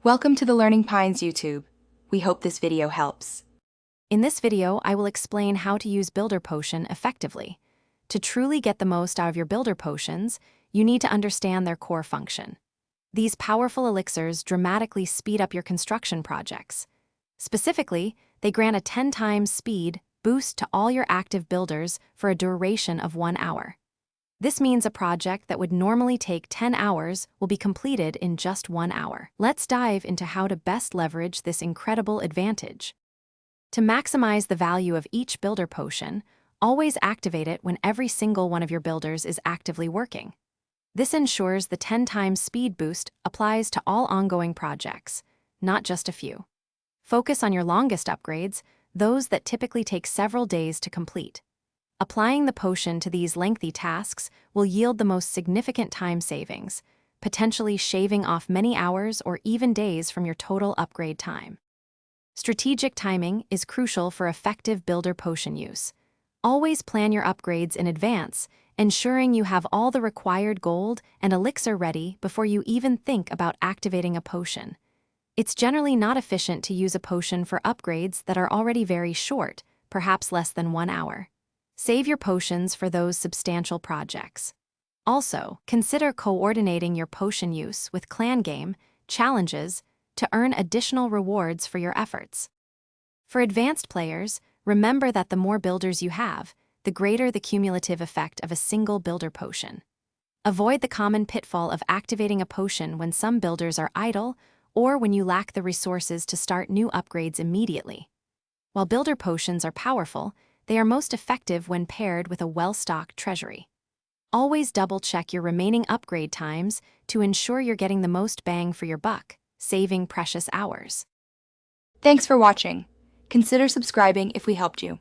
Welcome to the Learning Pines YouTube. We hope this video helps. In this video, I will explain how to use Builder Potion effectively. To truly get the most out of your Builder Potions, you need to understand their core function. These powerful elixirs dramatically speed up your construction projects. Specifically, they grant a 10 times speed boost to all your active builders for a duration of 1 hour. This means a project that would normally take 10 hours will be completed in just 1 hour. Let's dive into how to best leverage this incredible advantage. To maximize the value of each Builder Potion, always activate it when every single one of your builders is actively working. This ensures the 10 times speed boost applies to all ongoing projects, not just a few. Focus on your longest upgrades, those that typically take several days to complete. Applying the potion to these lengthy tasks will yield the most significant time savings, potentially shaving off many hours or even days from your total upgrade time. Strategic timing is crucial for effective Builder Potion use. Always plan your upgrades in advance, ensuring you have all the required gold and elixir ready before you even think about activating a potion. It's generally not efficient to use a potion for upgrades that are already very short, perhaps less than 1 hour. Save your potions for those substantial projects. Also, consider coordinating your potion use with clan game challenges to earn additional rewards for your efforts. For advanced players, remember that the more builders you have, the greater the cumulative effect of a single Builder Potion. Avoid the common pitfall of activating a potion when some builders are idle or when you lack the resources to start new upgrades immediately. While Builder Potions are powerful, they are most effective when paired with a well-stocked treasury. Always double-check your remaining upgrade times to ensure you're getting the most bang for your buck, saving precious hours. Thanks for watching. Consider subscribing if we helped you.